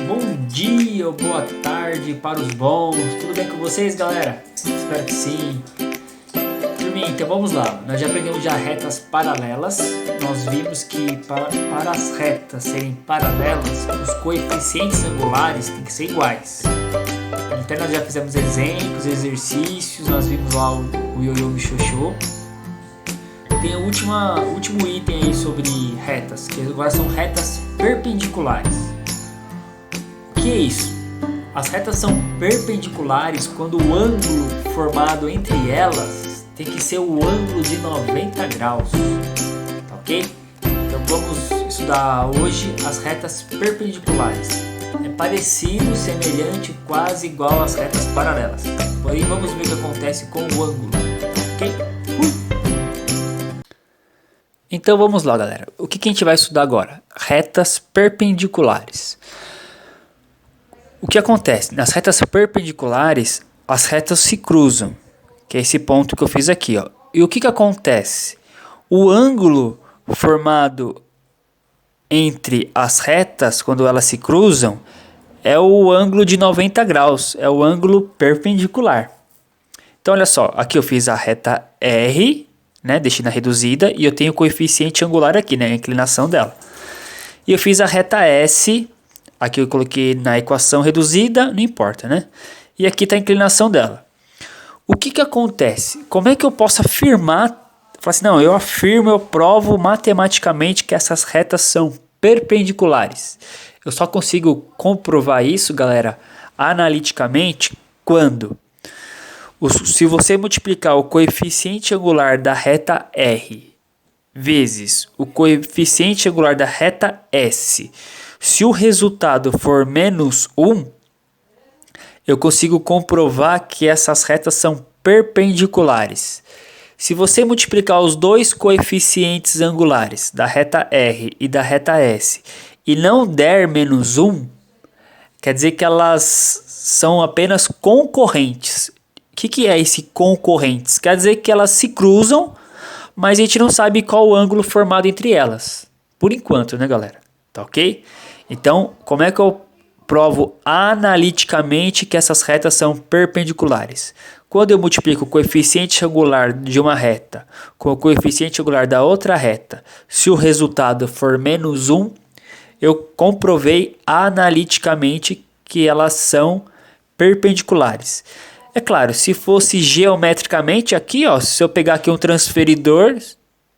Bom dia ou boa tarde para os bons. Tudo bem com vocês, galera? Espero que sim. Turminha, então vamos lá. Nós já aprendemos retas paralelas. Nós vimos que para as retas serem paralelas, os coeficientes angulares têm que ser iguais. Então nós já fizemos exemplos, exercícios, nós vimos lá o ioiô michôchô. Tem o último item aí sobre retas, que agora são retas perpendiculares. O que é isso? As retas são perpendiculares quando o ângulo formado entre elas tem que ser o ângulo de 90 graus. Tá ok? Então vamos estudar hoje as retas perpendiculares. É parecido, semelhante, quase igual às retas paralelas. Porém vamos ver o que acontece com o ângulo. Ok? Então vamos lá, galera. O que a gente vai estudar agora? Retas perpendiculares. O que acontece? Nas retas perpendiculares, as retas se cruzam, que é esse ponto que eu fiz aqui, ó. E o que acontece? O ângulo formado entre as retas, quando elas se cruzam, é o ângulo de 90 graus, é o ângulo perpendicular. Então olha só, aqui eu fiz a reta R, né, deixei na reduzida, e eu tenho o coeficiente angular aqui, né, a inclinação dela. E eu fiz a reta S, aqui eu coloquei na equação reduzida, não importa, né? E aqui está a inclinação dela. O que acontece? Como é que eu posso afirmar? Falar assim, não, eu afirmo, eu provo matematicamente que essas retas são perpendiculares. Eu só consigo comprovar isso, galera, analiticamente, quando? Se você multiplicar o coeficiente angular da reta R vezes o coeficiente angular da reta S, se o resultado for menos 1, eu consigo comprovar que essas retas são perpendiculares. Se você multiplicar os dois coeficientes angulares da reta R e da reta S e não der menos 1, quer dizer que elas são apenas concorrentes. O que é esse concorrentes? Quer dizer que elas se cruzam, mas a gente não sabe qual o ângulo formado entre elas. Por enquanto, né, galera? Tá ok? Então, como é que eu provo analiticamente que essas retas são perpendiculares? Quando eu multiplico o coeficiente angular de uma reta com o coeficiente angular da outra reta, se o resultado for menos 1, eu comprovei analiticamente que elas são perpendiculares. É claro, se fosse geometricamente aqui, ó, se eu pegar aqui um transferidor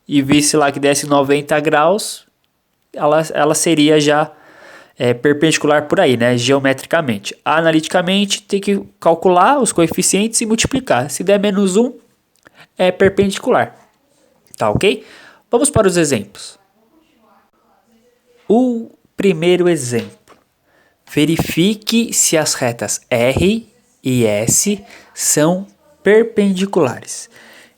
e visse lá que desse 90 graus, ela seria já perpendicular por aí, né? Geometricamente. Analiticamente, tem que calcular os coeficientes e multiplicar. Se der menos 1, é perpendicular. Tá ok? Vamos para os exemplos. O primeiro exemplo. Verifique se as retas R e S são perpendiculares.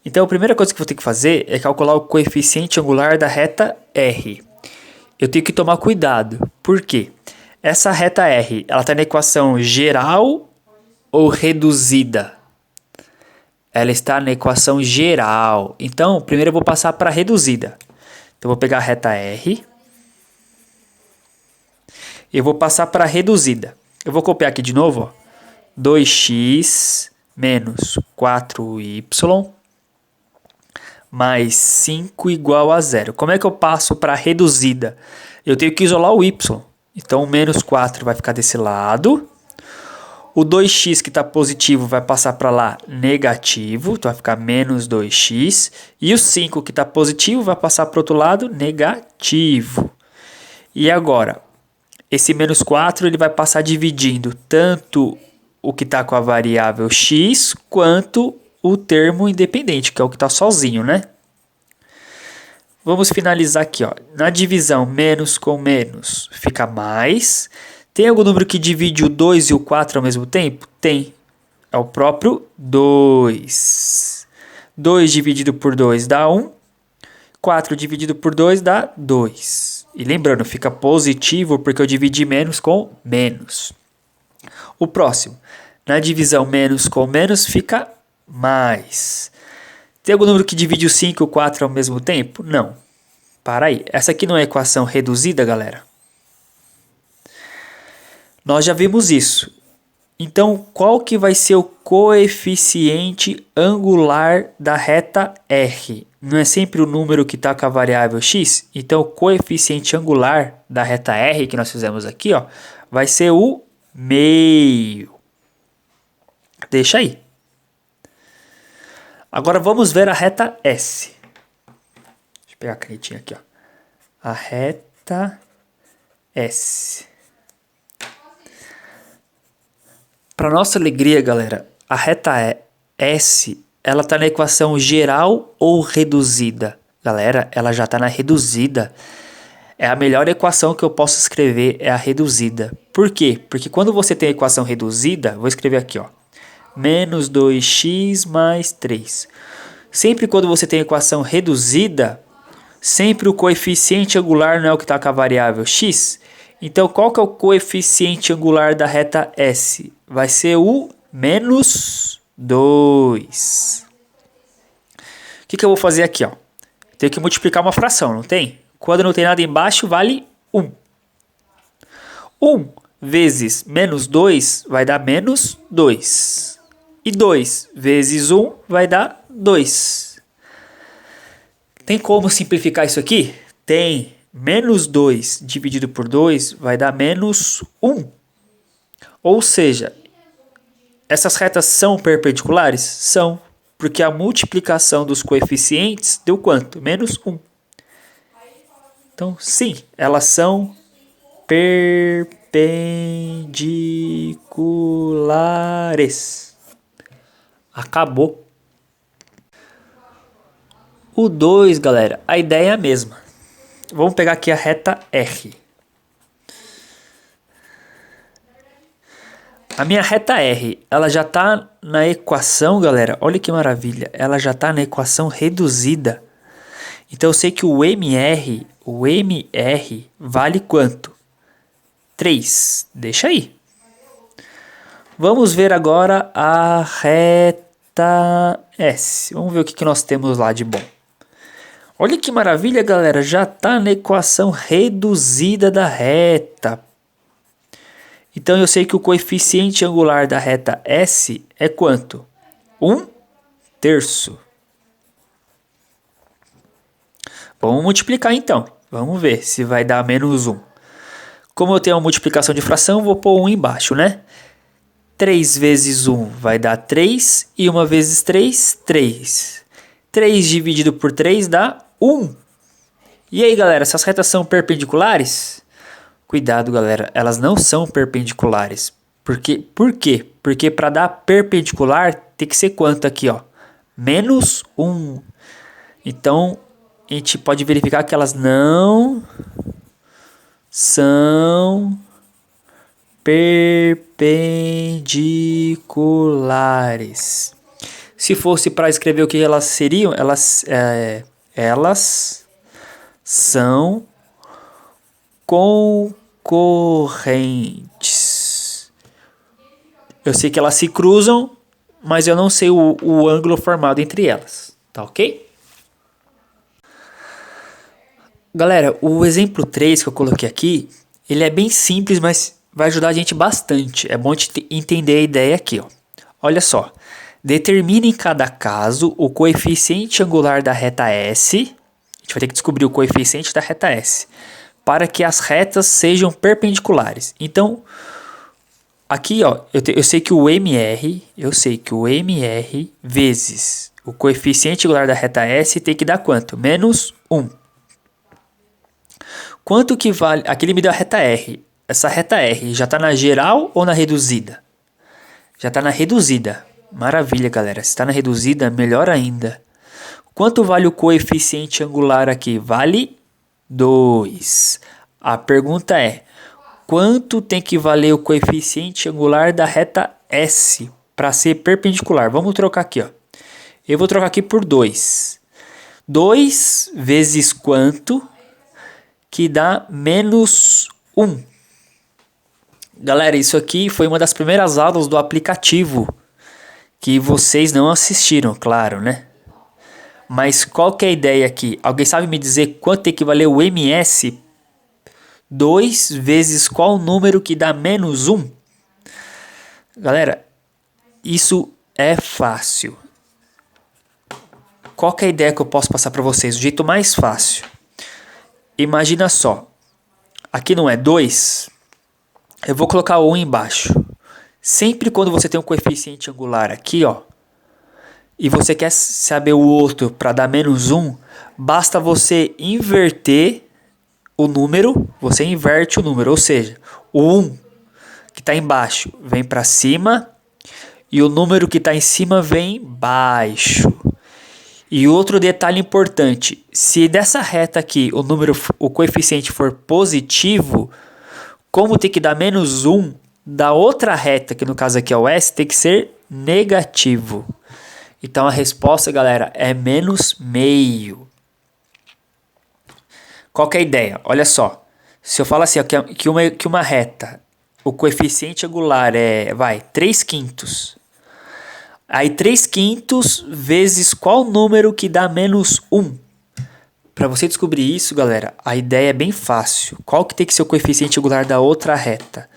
Então, a primeira coisa que eu vou ter que fazer é calcular o coeficiente angular da reta R. Eu tenho que tomar cuidado. Por quê? Essa reta R, ela está na equação geral ou reduzida? Ela está na equação geral. Então, primeiro eu vou passar para a reduzida. Então, eu vou pegar a reta R. Eu vou passar para a reduzida. Eu vou copiar aqui de novo, ó. 2x menos 4y mais 5 igual a 0. Como é que eu passo para a reduzida? Eu tenho que isolar o y. Então, o menos 4 vai ficar desse lado. O 2x que está positivo vai passar para lá negativo. Então, vai ficar menos 2x. E o 5 que está positivo vai passar para o outro lado negativo. E agora, esse menos 4 ele vai passar dividindo tanto o que está com a variável x, quanto o termo independente, que é o que está sozinho, né? Vamos finalizar aqui, ó. Na divisão, menos com menos fica mais. Tem algum número que divide o 2 e o 4 ao mesmo tempo? Tem. É o próprio 2. 2 dividido por 2 dá 1. 4 dividido por 2 dá 2. E lembrando, fica positivo porque eu dividi menos com menos. O próximo, na divisão menos com menos fica mais. Tem algum número que divide o 5 e o 4 ao mesmo tempo? Não. Para aí. Essa aqui não é equação reduzida, galera? Nós já vimos isso. Então, qual que vai ser o coeficiente angular da reta R? Não é sempre o número que está com a variável x? Então, o coeficiente angular da reta R, que nós fizemos aqui, ó, vai ser o meio. Deixa aí. Agora, vamos ver a reta S. Deixa eu pegar a canetinha aqui, ó. A reta S. Para nossa alegria, galera, a reta S, ela está na equação geral ou reduzida? Galera, ela já está na reduzida. É a melhor equação que eu posso escrever, é a reduzida. Por quê? Porque quando você tem a equação reduzida, vou escrever aqui, ó. Menos 2x mais 3. Sempre quando você tem a equação reduzida, sempre o coeficiente angular não é o que está com a variável x. Então, qual que é o coeficiente angular da reta S? Vai ser o menos 2. O que eu vou fazer aqui, ó? Tenho que multiplicar uma fração, não tem? Quando não tem nada embaixo, vale 1. 1 vezes menos 2 vai dar menos 2. E 2 vezes 1 vai dar 2. Tem como simplificar isso aqui? Tem. Menos 2 dividido por 2 vai dar menos 1. Ou seja, essas retas são perpendiculares? São, porque a multiplicação dos coeficientes deu quanto? Menos 1. Então, sim, elas são perpendiculares. Acabou. O 2, galera, a ideia é a mesma. Vamos pegar aqui a reta R. A minha reta R, ela já está na equação, galera. Olha que maravilha. Ela já está na equação reduzida. Então eu sei que o MR vale quanto? 3. Deixa aí. Vamos ver agora a reta S. Vamos ver o que nós temos lá de bom. Olha que maravilha, galera. Já está na equação reduzida da reta. Então eu sei que o coeficiente angular da reta S é quanto? 1/3. Vamos multiplicar então. Vamos ver se vai dar menos 1. Como eu tenho uma multiplicação de fração, vou pôr 1 embaixo, né? 3 vezes 1 vai dar 3. E 1 vezes 3, 3. 3 dividido por 3 dá 1. E aí, galera, essas retas são perpendiculares? Cuidado, galera, elas não são perpendiculares. Por quê? Porque para dar perpendicular tem que ser quanto aqui, ó? Menos 1. Então, a gente pode verificar que elas não são perpendiculares. Se fosse para escrever o que elas seriam, elas são concorrentes. Eu sei que elas se cruzam, mas eu não sei o ângulo formado entre elas. Tá ok? Galera, o exemplo 3 que eu coloquei aqui, ele é bem simples, mas vai ajudar a gente bastante. É bom entender a ideia aqui, ó. Olha só. Determine em cada caso o coeficiente angular da reta S. A gente vai ter que descobrir o coeficiente da reta S. Para que as retas sejam perpendiculares. Então, aqui, ó, eu sei que o MR vezes o coeficiente angular da reta S tem que dar quanto? Menos 1. Quanto que vale... Aqui ele me deu a reta R. Essa reta R já está na geral ou na reduzida? Já está na reduzida. Maravilha, galera. Se está na reduzida, melhor ainda. Quanto vale o coeficiente angular aqui? Vale 2. A pergunta é, quanto tem que valer o coeficiente angular da reta S para ser perpendicular? Vamos trocar aqui, ó. Eu vou trocar aqui por 2. 2 vezes quanto? Que dá menos 1. Galera, isso aqui foi uma das primeiras aulas do aplicativo que vocês não assistiram, claro, né? Mas qual que é a ideia aqui? Alguém sabe me dizer quanto tem que valer o MS 2 vezes qual número que dá menos 1? Galera, isso é fácil. Qual que é a ideia que eu posso passar para vocês? O jeito mais fácil. Imagina só. Aqui não é 2. Eu vou colocar o 1 embaixo. Sempre quando você tem um coeficiente angular aqui, ó, e você quer saber o outro para dar menos 1, basta você inverter o número, você inverte o número, ou seja, o 1 que está embaixo vem para cima e o número que está em cima vem embaixo. E outro detalhe importante, se dessa reta aqui o coeficiente for positivo, como tem que dar menos 1, da outra reta, que no caso aqui é o S, tem que ser negativo. Então a resposta, galera, é menos meio. Qual que é a ideia? Olha só. Se eu falo assim, ó, que uma reta, o coeficiente angular é, 3/5. Aí 3/5 vezes qual número que dá menos 1? Para você descobrir isso, galera, a ideia é bem fácil. Qual que tem que ser o coeficiente angular da outra reta?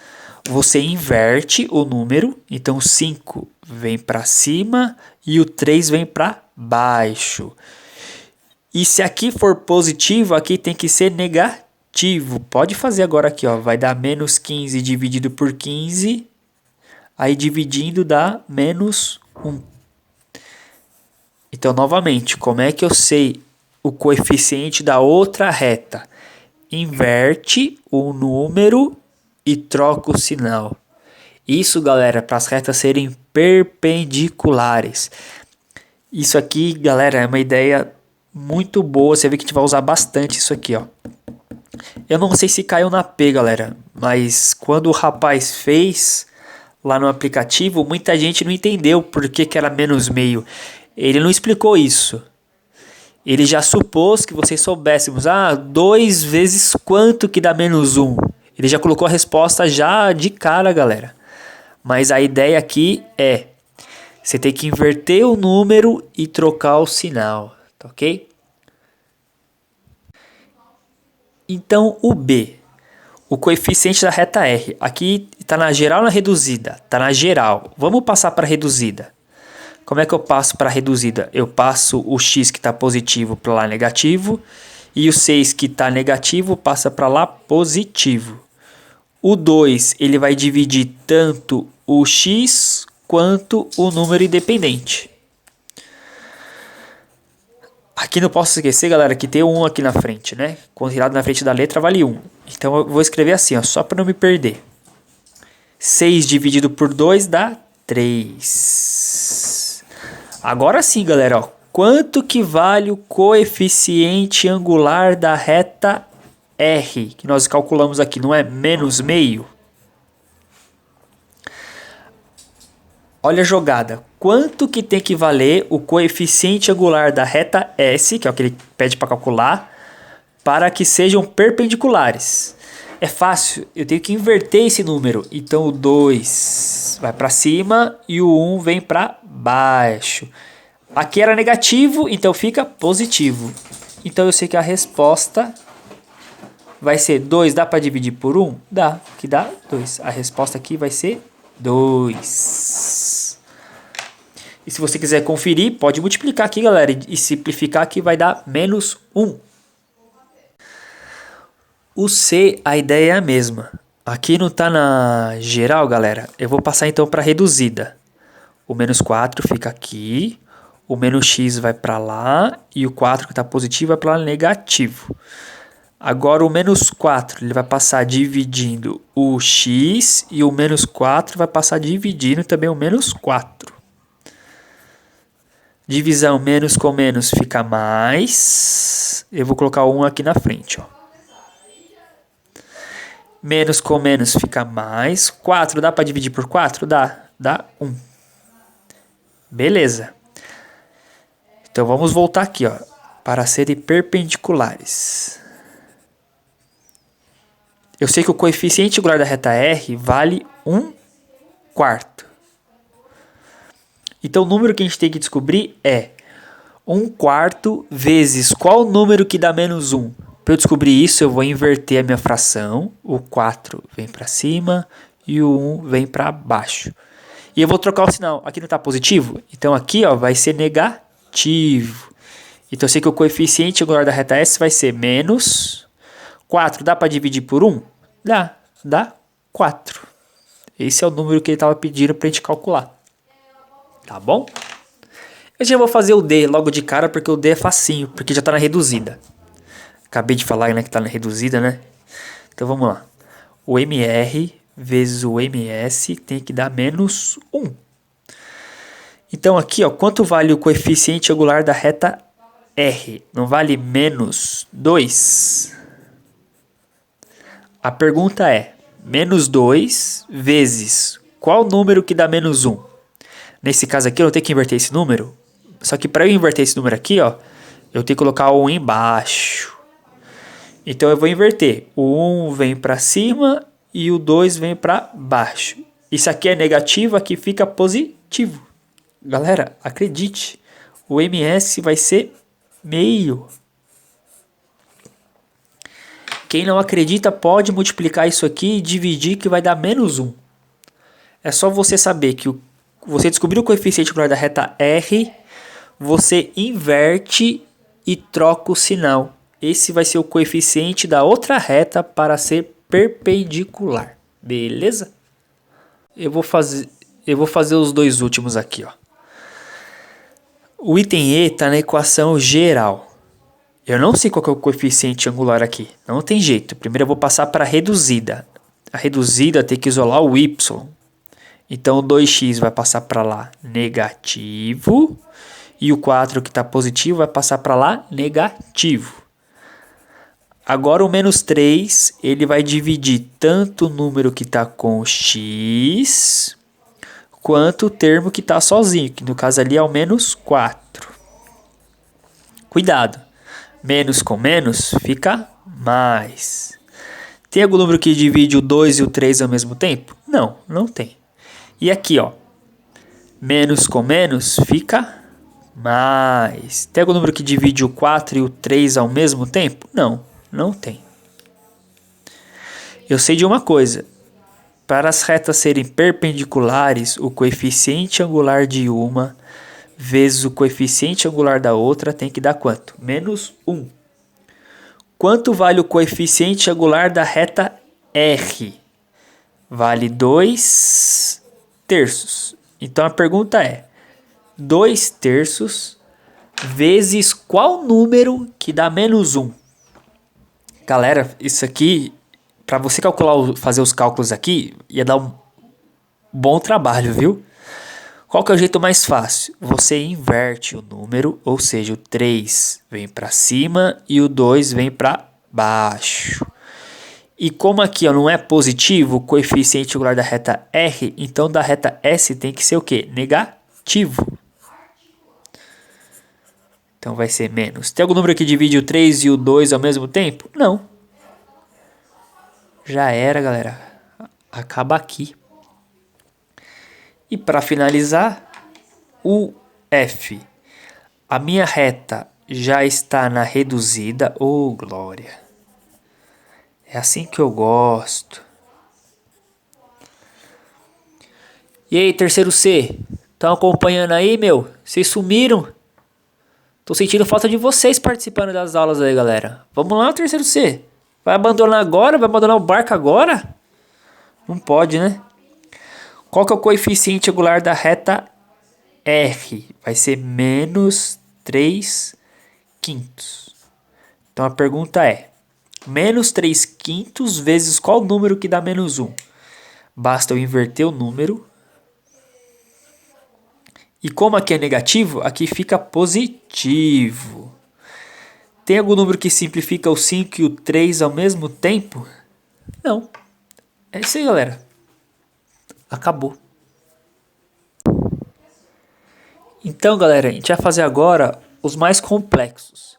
Você inverte o número, então o 5 vem para cima e o 3 vem para baixo. E se aqui for positivo, aqui tem que ser negativo. Pode fazer agora aqui, ó, vai dar menos 15 dividido por 15, aí dividindo dá menos 1. Então, novamente, como é que eu sei o coeficiente da outra reta? Inverte o número e troca o sinal. Isso, galera, para as retas serem perpendiculares. Isso aqui, galera, é uma ideia muito boa. Você vê que a gente vai usar bastante isso aqui, ó. Eu não sei se caiu na P, galera, mas quando o rapaz fez lá no aplicativo, muita gente não entendeu por que era menos meio. Ele não explicou isso. Ele já supôs que vocês soubéssemos. 2 vezes quanto que dá menos 1? Ele já colocou a resposta já de cara, galera. Mas a ideia aqui é, você tem que inverter o número e trocar o sinal, tá ok? Então o B, o coeficiente da reta R, aqui está na geral ou na reduzida? Está na geral. Vamos passar para a reduzida. Como é que eu passo para a reduzida? Eu passo o x que está positivo para lá negativo e o 6 que está negativo passa para lá positivo. O 2 ele vai dividir tanto o x quanto o número independente. Aqui não posso esquecer, galera, que tem o 1 aqui na frente, né? Quando tirado na frente da letra vale 1. Então eu vou escrever assim, ó, só para não me perder. 6 dividido por 2 dá 3. Agora sim, galera, ó, quanto que vale o coeficiente angular da reta R, que nós calculamos aqui, não é menos meio? Olha a jogada. Quanto que tem que valer o coeficiente angular da reta S, que é o que ele pede para calcular, para que sejam perpendiculares? É fácil, eu tenho que inverter esse número. Então o 2 vai para cima e o 1 vem para baixo. Aqui era negativo, então fica positivo. Então eu sei que a resposta vai ser 2. Dá para dividir por 1? Dá, que dá 2. A resposta aqui vai ser 2. E se você quiser conferir, pode multiplicar aqui, galera, e simplificar que vai dar menos 1. O C, a ideia é a mesma. Aqui não está na geral, galera. Eu vou passar então para reduzida. O menos 4 fica aqui. O menos x vai para lá. E o 4 que está positivo vai para lá negativo. Agora o menos 4 ele vai passar dividindo o x. E o menos 4 vai passar dividindo também o menos 4. Divisão menos com menos fica mais. Eu vou colocar o 1 aqui na frente, ó. Menos com menos fica mais. 4 dá para dividir por 4? Dá. Dá 1. Beleza. Então vamos voltar aqui, ó. Para serem perpendiculares. Eu sei que o coeficiente angular da reta R vale 1/4. Então o número que a gente tem que descobrir é 1/4 vezes qual número que dá menos 1? Para eu descobrir isso, eu vou inverter a minha fração. O 4 vem para cima e o 1 vem para baixo. E eu vou trocar o sinal. Aqui não está positivo? Então aqui ó, vai ser negativo. Então eu sei que o coeficiente angular da reta S vai ser menos 4. Dá para dividir por 1? Dá 4. Esse é o número que ele estava pedindo para a gente calcular. Tá bom? Eu já vou fazer o D logo de cara, porque o D é facinho, porque já está na reduzida. Acabei de falar, né, que está na reduzida, né? Então vamos lá. O MR vezes o MS tem que dar menos 1. Então aqui, ó, quanto vale o coeficiente angular da reta R? Não vale menos 2? A pergunta é, menos 2 vezes qual número que dá menos 1? Nesse caso aqui, eu tenho que inverter esse número. Só que para eu inverter esse número aqui, ó, eu tenho que colocar o 1 embaixo. Então eu vou inverter. O 1 vem para cima e o 2 vem para baixo. Isso aqui é negativo, aqui fica positivo. Galera, acredite, o MS vai ser meio. Quem não acredita pode multiplicar isso aqui e dividir, que vai dar menos 1. É só você saber que você descobriu o coeficiente angular da reta R, você inverte e troca o sinal. Esse vai ser o coeficiente da outra reta para ser perpendicular. Beleza? Eu vou fazer os dois últimos aqui, ó. O item E está na equação geral. Eu não sei qual que é o coeficiente angular aqui. Não tem jeito. Primeiro eu vou passar para a reduzida. A reduzida tem que isolar o y. Então o 2x vai passar para lá negativo. E o 4 que está positivo vai passar para lá negativo. Agora o menos 3, ele vai dividir tanto o número que está com x, quanto o termo que está sozinho, que no caso ali é o menos 4. Cuidado, menos com menos fica mais. Tem algum número que divide o 2 e o 3 ao mesmo tempo? Não, não tem. E aqui, ó, menos com menos fica mais. Tem algum número que divide o 4 e o 3 ao mesmo tempo? Não, não tem. Eu sei de uma coisa. Para as retas serem perpendiculares, o coeficiente angular de uma vezes o coeficiente angular da outra tem que dar quanto? Menos 1. Quanto vale o coeficiente angular da reta R? Vale 2 terços. Então a pergunta é, 2 terços vezes qual número que dá menos 1? Galera, isso aqui, para você calcular, fazer os cálculos aqui, ia dar um bom trabalho, viu? Qual que é o jeito mais fácil? Você inverte o número, ou seja, o 3 vem para cima e o 2 vem para baixo. E como aqui ó, não é positivo o coeficiente angular da reta R, então da reta S tem que ser o quê? Negativo. Então vai ser menos. Tem algum número que divide o 3 e o 2 ao mesmo tempo? Não. Já era, galera. Acaba aqui. E para finalizar, o F. A minha reta já está na reduzida. Oh, glória. É assim que eu gosto. E aí, terceiro C? Estão acompanhando aí, meu? Vocês sumiram? Tô sentindo falta de vocês participando das aulas aí, galera. Vamos lá, terceiro C. Vai abandonar agora? Vai abandonar o barco agora? Não pode, né? Qual que é o coeficiente angular da reta R? Vai ser menos 3 quintos. Então a pergunta é, menos 3 quintos vezes qual número que dá menos 1? Basta eu inverter o número. E como aqui é negativo, aqui fica positivo. Tem algum número que simplifica o 5 e o 3 ao mesmo tempo? Não. É isso aí, galera. Acabou. Então, galera, a gente vai fazer agora os mais complexos.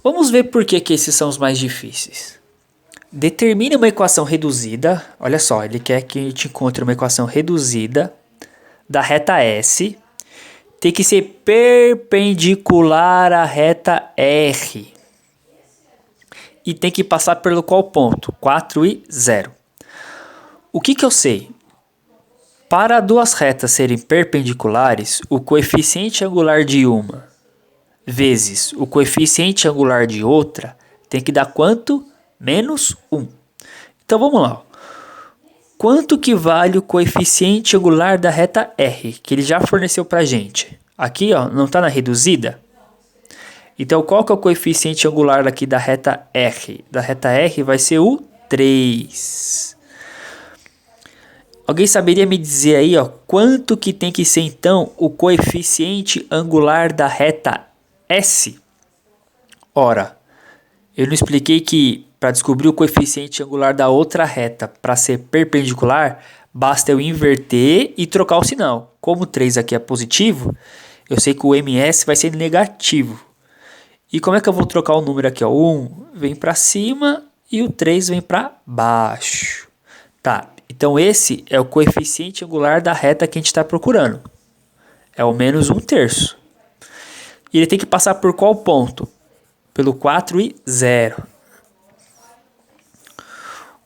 Vamos ver por que esses são os mais difíceis. Determine uma equação reduzida. Olha só, ele quer que a gente encontre uma equação reduzida da reta S. Tem que ser perpendicular à reta R. e tem que passar pelo qual ponto? 4 e 0. O que eu sei? Para duas retas serem perpendiculares, o coeficiente angular de uma vezes o coeficiente angular de outra tem que dar quanto? Menos 1. Então vamos lá. Quanto que vale o coeficiente angular da reta R, que ele já forneceu para a gente? Aqui, ó, não está na reduzida? Então, qual que é o coeficiente angular aqui da reta R? Da reta R vai ser o 3. Alguém saberia me dizer aí, ó, quanto que tem que ser, então, o coeficiente angular da reta S? Ora, eu não expliquei que para descobrir o coeficiente angular da outra reta para ser perpendicular, basta eu inverter e trocar o sinal. Como o 3 aqui é positivo, eu sei que o ms vai ser negativo. E como é que eu vou trocar o número aqui? O 1 vem para cima e o 3 vem para baixo. Tá, então esse é o coeficiente angular da reta que a gente está procurando. É o menos 1/3. E ele tem que passar por qual ponto? Pelo 4 e 0.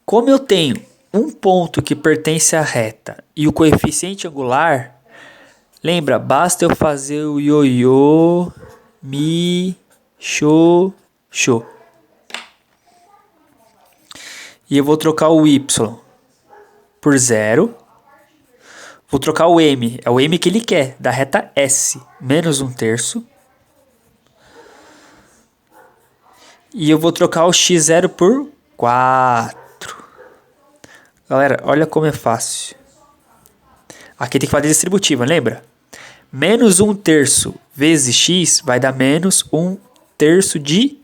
Como eu tenho um ponto que pertence à reta e o coeficiente angular, lembra, basta eu fazer o ioiô, mi, xô, xô. E eu vou trocar o y por 0. Vou trocar o m, é o m que ele quer, da reta S, menos 1/3. E eu vou trocar o x0 por 4. Galera, olha como é fácil. Aqui tem que fazer distributiva, lembra? Menos 1/3 vezes x vai dar menos 1/3 de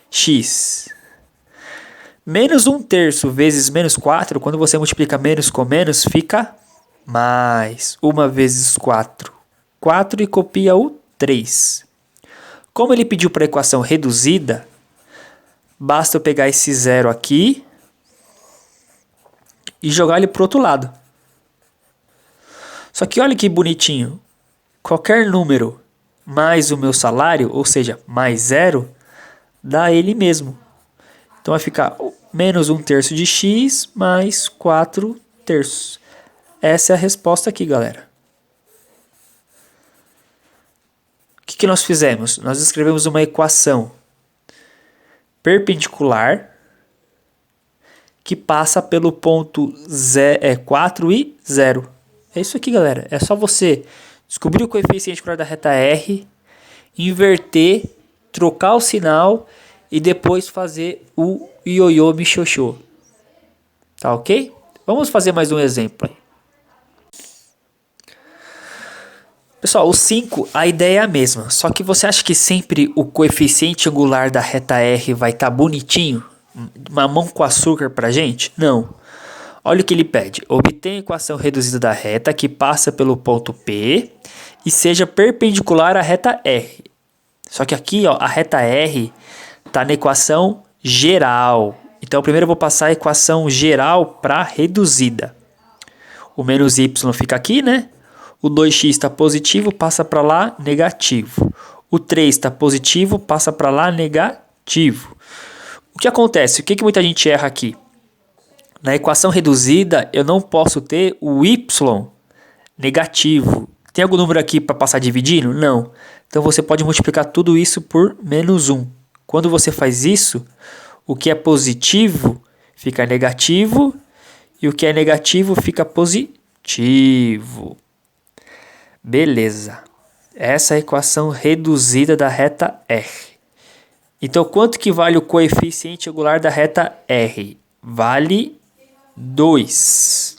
x. Menos 1/3 vezes menos 4, quando você multiplica menos com menos, fica mais 1 vezes 4. 4 e copia o 3. Como ele pediu para a equação reduzida, basta eu pegar esse 0 aqui e jogar ele para o outro lado. Só que olha que bonitinho. Qualquer número mais o meu salário, ou seja, mais 0, dá ele mesmo. Então vai ficar menos 1/3 de x mais 4/3. Essa é a resposta aqui, galera. O que nós fizemos? Nós escrevemos uma equação perpendicular que passa pelo ponto 4 e 0. É isso aqui, galera. É só você descobrir o coeficiente angular da reta R, inverter, trocar o sinal e depois fazer o ioiô michioxô. Tá ok? Vamos fazer mais um exemplo aí. Pessoal, o 5, a ideia é a mesma. Só que você acha que sempre o coeficiente angular da reta R vai estar bonitinho? Mamão com açúcar pra gente? Não. Olha o que ele pede. Obtenha a equação reduzida da reta que passa pelo ponto P e seja perpendicular à reta R. Só que aqui, ó, a reta R está na equação geral. Então, primeiro eu vou passar a equação geral para reduzida. O menos y fica aqui, né? O 2x está positivo, passa para lá, negativo. O 3 está positivo, passa para lá, negativo. O que acontece? O que muita gente erra aqui? Na equação reduzida, eu não posso ter o y negativo. Tem algum número aqui para passar dividindo? Não. Então, você pode multiplicar tudo isso por menos 1. Quando você faz isso, o que é positivo fica negativo e o que é negativo fica positivo. Beleza. Essa é a equação reduzida da reta R. Então, quanto que vale o coeficiente angular da reta R? Vale 2.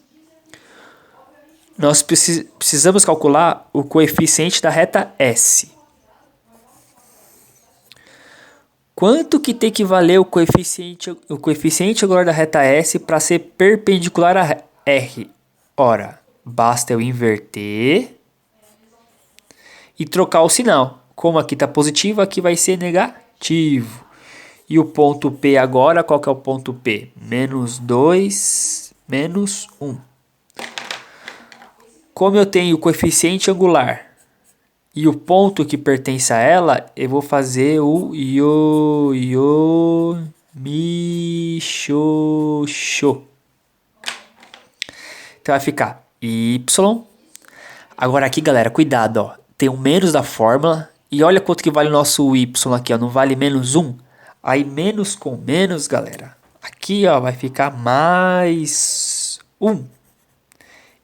Nós precisamos calcular o coeficiente da reta S. Quanto que tem que valer o coeficiente angular da reta S para ser perpendicular a R? Ora, basta eu inverter e trocar o sinal. Como aqui está positivo, aqui vai ser negativo. E o ponto P agora, qual que é o ponto P? Menos 2, menos 1. Como eu tenho o coeficiente angular e o ponto que pertence a ela, eu vou fazer o ioiô Michoxo. Então vai ficar Y. Agora aqui, galera, cuidado, ó. Tem um menos da fórmula. E olha quanto que vale o nosso Y aqui, ó. Não vale menos 1? Aí menos com menos, galera. Aqui, ó, vai ficar mais 1.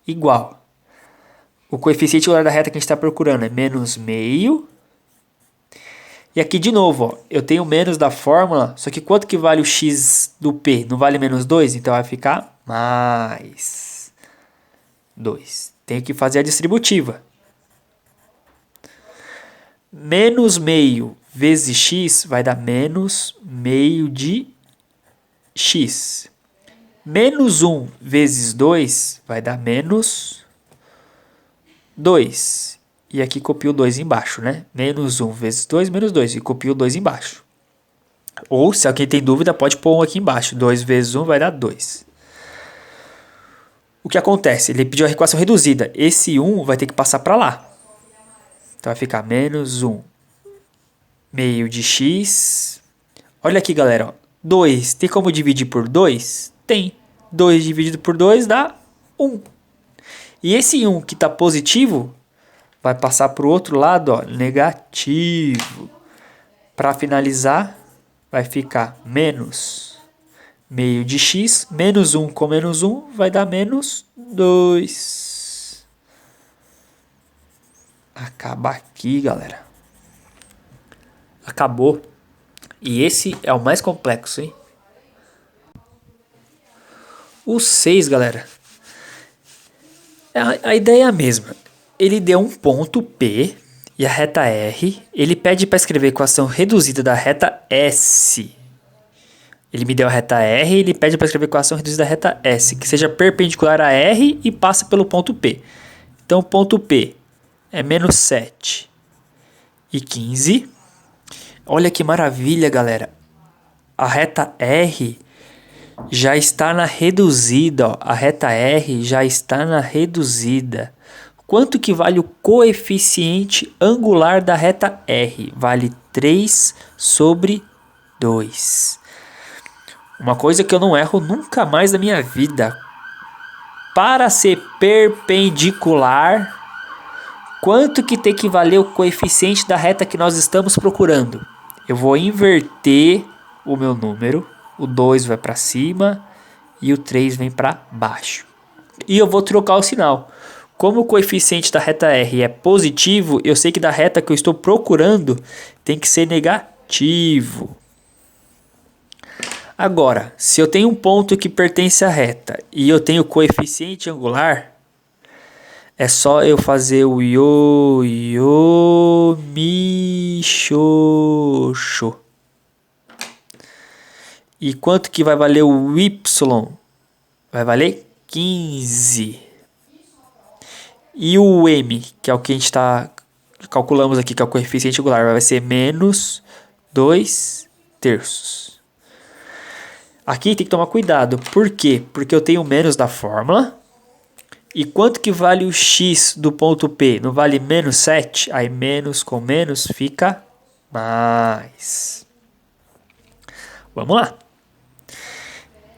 Igual. O coeficiente da reta que a gente está procurando é menos meio. E aqui de novo, ó, eu tenho menos da fórmula, só que quanto que vale o x do p? Não vale menos 2? Então vai ficar mais 2. Tenho que fazer a distributiva. Menos meio vezes x vai dar menos meio de x. Menos 1 vezes 2 vai dar menos 2. E aqui copio o 2 embaixo, né? Menos 1 vezes 2, menos 2. E copio o 2 embaixo. Ou, se alguém tem dúvida, pode pôr 1 aqui embaixo. 2 vezes 1 vai dar 2. O que acontece? Ele pediu a equação reduzida. Esse 1 vai ter que passar para lá. Então vai ficar menos 1 meio de x. Olha aqui, galera. Ó. 2. Tem como dividir por 2? Tem. 2 dividido por 2 dá 1. E esse 1 que está positivo vai passar para o outro lado, ó, negativo. Para finalizar, vai ficar menos meio de x. Menos 1 com menos 1 vai dar menos 2. Acaba aqui, galera. Acabou. E esse é o mais complexo, hein? O 6, galera. A ideia é a mesma. Ele deu um ponto P e a reta R. Ele pede para escrever a equação reduzida da reta S. Ele me deu a reta R e ele pede para escrever a equação reduzida da reta S, que seja perpendicular a R e passa pelo ponto P. Então o ponto P é menos 7 e 15. Olha que maravilha, galera. A reta R já está na reduzida. Ó. A reta R já está na reduzida. Quanto que vale o coeficiente angular da reta R? Vale 3 sobre 2. Uma coisa que eu não erro nunca mais na minha vida. Para ser perpendicular, quanto que tem que valer o coeficiente da reta que nós estamos procurando? Eu vou inverter o meu número. O 2 vai para cima e o 3 vem para baixo. E eu vou trocar o sinal. Como o coeficiente da reta R é positivo, eu sei que da reta que eu estou procurando tem que ser negativo. Agora, se eu tenho um ponto que pertence à reta e eu tenho coeficiente angular, é só eu fazer o ioiô michoxo. E quanto que vai valer o Y? Vai valer 15. E o M, que é o que a gente está calculamos aqui, que é o coeficiente angular, vai ser menos 2 terços. Aqui tem que tomar cuidado. Por quê? Porque eu tenho menos da fórmula. E quanto que vale o x do ponto P? Não vale menos 7? Aí menos com menos fica mais. Vamos lá.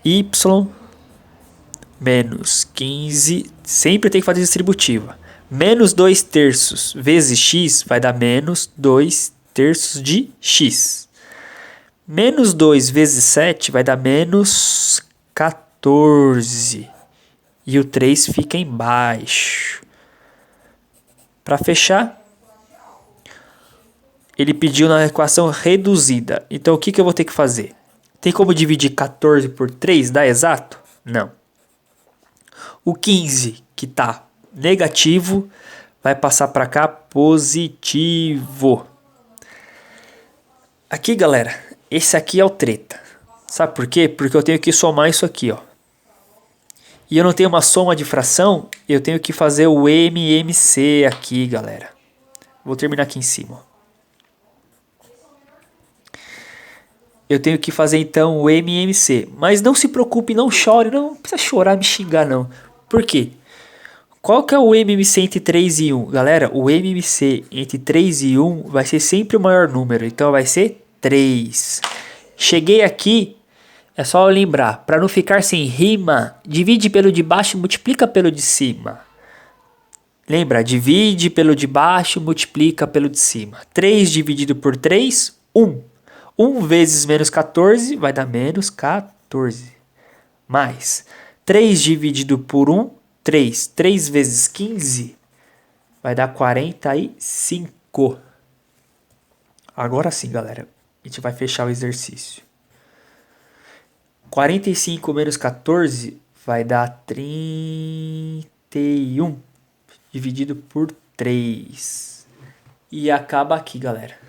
Y menos 15, sempre tem que fazer distributiva. Menos 2 terços vezes x vai dar menos 2 terços de x. Menos 2 vezes 7 vai dar menos 14. E o 3 fica embaixo. Para fechar, ele pediu na equação reduzida. Então o que eu vou ter que fazer? Tem como dividir 14 por 3? Dá exato? Não. O 15, que está negativo, vai passar para cá positivo. Aqui, galera, esse aqui é o treta. Sabe por quê? Porque eu tenho que somar isso aqui, ó. E eu não tenho uma soma de fração, eu tenho que fazer o MMC aqui, galera. Vou terminar aqui em cima. Eu tenho que fazer então o MMC. Mas não se preocupe, não chore, não precisa chorar, me xingar não. Por quê? Qual que é o MMC entre 3 e 1? Galera, o MMC entre 3 e 1 vai ser sempre o maior número. Então vai ser 3. Cheguei aqui, É só lembrar, para não ficar sem rima, divide pelo de baixo e multiplica pelo de cima. Lembra, divide pelo de baixo, multiplica pelo de cima. 3 dividido por 3, 1. 1 vezes menos 14 vai dar menos 14. Mais 3 dividido por 1, 3. 3 vezes 15 vai dar 45. Agora sim, galera, a gente vai fechar o exercício. 45 menos 14 vai dar 31 dividido por 3. E acaba aqui, galera.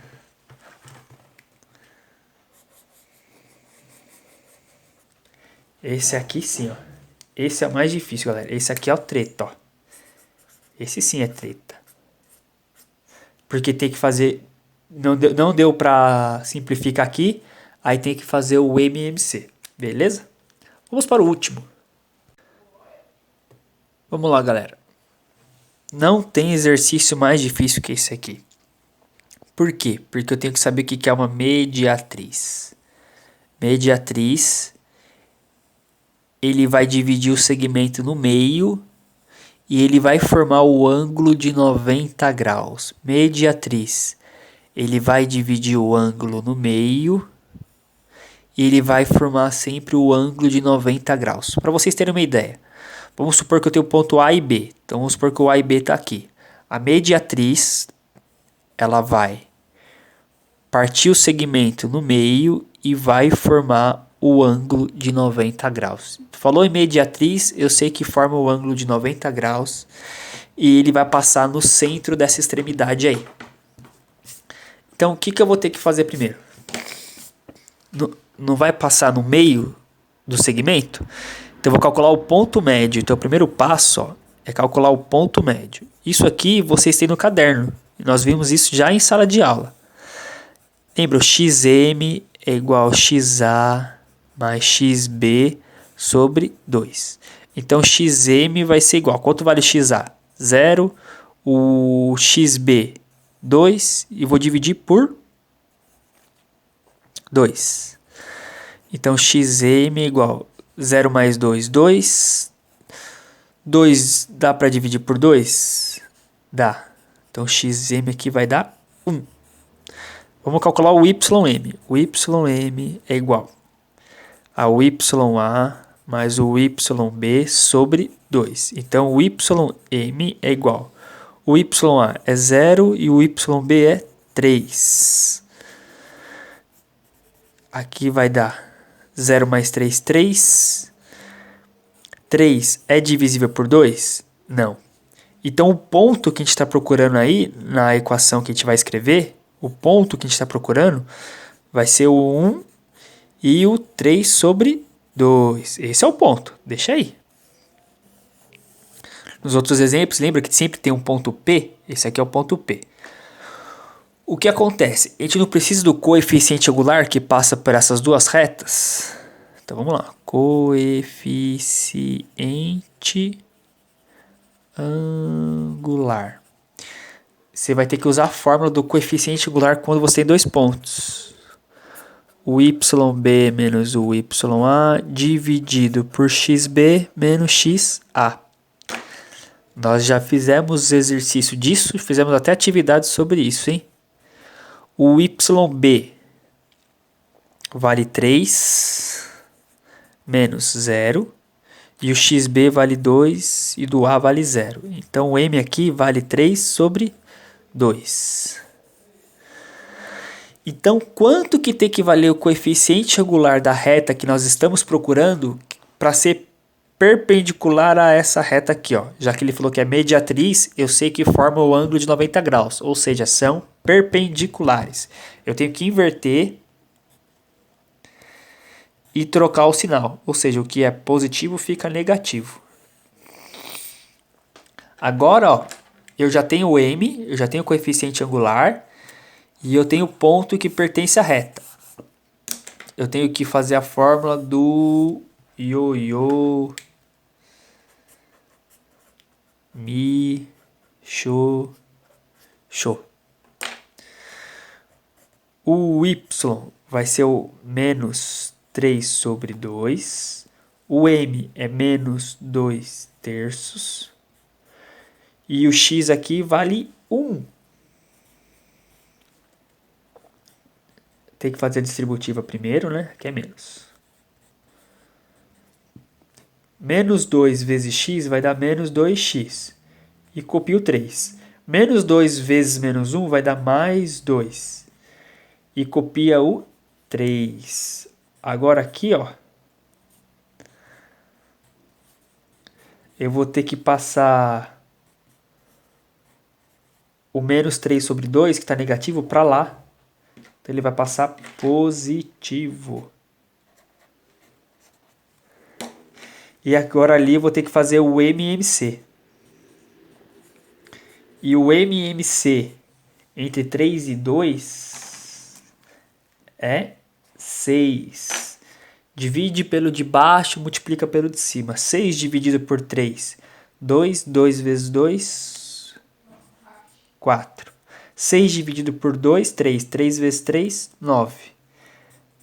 Esse aqui sim, ó. Esse é o mais difícil, galera. Esse aqui é o treta, ó. Esse sim é treta. Porque tem que fazer... Não deu pra simplificar aqui. Aí tem que fazer o MMC. Beleza? Vamos para o último. Vamos lá, galera. Não tem exercício mais difícil que esse aqui. Por quê? Porque eu tenho que saber o que é uma mediatriz. Mediatriz, ele vai dividir o segmento no meio e ele vai formar o ângulo de 90 graus. Mediatriz, ele vai dividir o ângulo no meio e ele vai formar sempre o ângulo de 90 graus. Para vocês terem uma ideia, vamos supor que eu tenho o ponto A e B. Então vamos supor que o A e B está aqui. A mediatriz, ela vai partir o segmento no meio e vai formar o ângulo de 90 graus. Falou em mediatriz, eu sei que forma o ângulo de 90 graus e ele vai passar no centro dessa extremidade aí. Então o que eu vou ter que fazer primeiro? Não vai passar no meio do segmento? Então eu vou calcular o ponto médio. Então o primeiro passo, ó, é calcular o ponto médio. Isso aqui vocês têm no caderno. Nós vimos isso já em sala de aula. Lembra, o xm é igual a xa mais xb sobre 2. Então, xm vai ser igual. Quanto vale xa? 0. O xb, 2. E vou dividir por 2. Então, xm é igual a 0 mais 2, 2. 2 dá para dividir por 2? Dá. Então, xm aqui vai dar 1. Vamos calcular o ym. O ym é igual ao ya mais o yb sobre 2. Então, o ym é igual. O ya é 0 e o yb é 3. Aqui vai dar 0 mais 3, 3. 3 é divisível por 2? Não. Então, o ponto que a gente está procurando aí, na equação que a gente vai escrever, o ponto que a gente está procurando vai ser o 1 e o 3 sobre 2. Esse é o ponto. Deixa aí. Nos outros exemplos, lembra que sempre tem um ponto P? Esse aqui é o ponto P. O que acontece? A gente não precisa do coeficiente angular que passa por essas duas retas. Então vamos lá. Coeficiente angular. Você vai ter que usar a fórmula do coeficiente angular quando você tem dois pontos. O yb menos o ya dividido por xb menos xa. Nós já fizemos exercício disso, fizemos até atividade sobre isso, hein? O yb vale 3 menos 0 e o xb vale 2 e do a vale 0. Então o m aqui vale 3 sobre 2. Então, quanto que tem que valer o coeficiente angular da reta que nós estamos procurando para ser perpendicular a essa reta aqui, ó? Já que ele falou que é mediatriz, eu sei que forma o ângulo de 90 graus, ou seja, são perpendiculares. Eu tenho que inverter e trocar o sinal, ou seja, o que é positivo fica negativo. Agora, ó, eu já tenho o m, eu já tenho o coeficiente angular e eu tenho o ponto que pertence à reta. Eu tenho que fazer a fórmula do ioiô mi xô xô. O y vai ser o menos 3 sobre 2. O m é menos 2 terços. E o x aqui vale 1. Tem que fazer a distributiva primeiro, né? Que é menos. Menos 2 vezes x vai dar menos 2x. E copio 3. Menos 2 vezes menos 1 vai dar mais 2. E copia o 3. Agora aqui, ó, eu vou ter que passar o menos 3 sobre 2, que está negativo, para lá. Então ele vai passar positivo. E agora ali eu vou ter que fazer o MMC. E o MMC entre 3 e 2 é 6. Divide pelo de baixo, multiplica pelo de cima. 6 dividido por 3, 2. 2 vezes 2, 4. 6 dividido por 2, 3. 3 vezes 3, 9.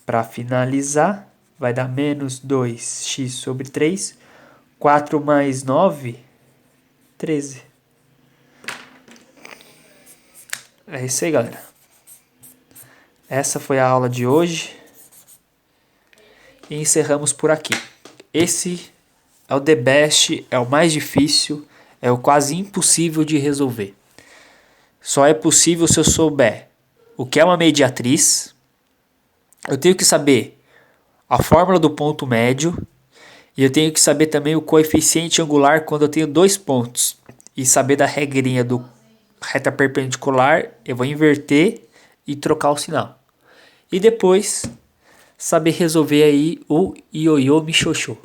Para finalizar, vai dar menos 2x sobre 3. 4 mais 9, 13. É isso aí, galera. Essa foi a aula de hoje. E encerramos por aqui. Esse é o the best, é o mais difícil, é o quase impossível de resolver. Só é possível se eu souber o que é uma mediatriz. Eu tenho que saber a fórmula do ponto médio. E eu tenho que saber também o coeficiente angular quando eu tenho dois pontos. E saber da regrinha do reta perpendicular, eu vou inverter e trocar o sinal. E depois, saber resolver aí o ioiô michôchô.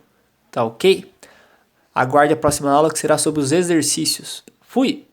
Tá ok? Aguarde a próxima aula que será sobre os exercícios. Fui!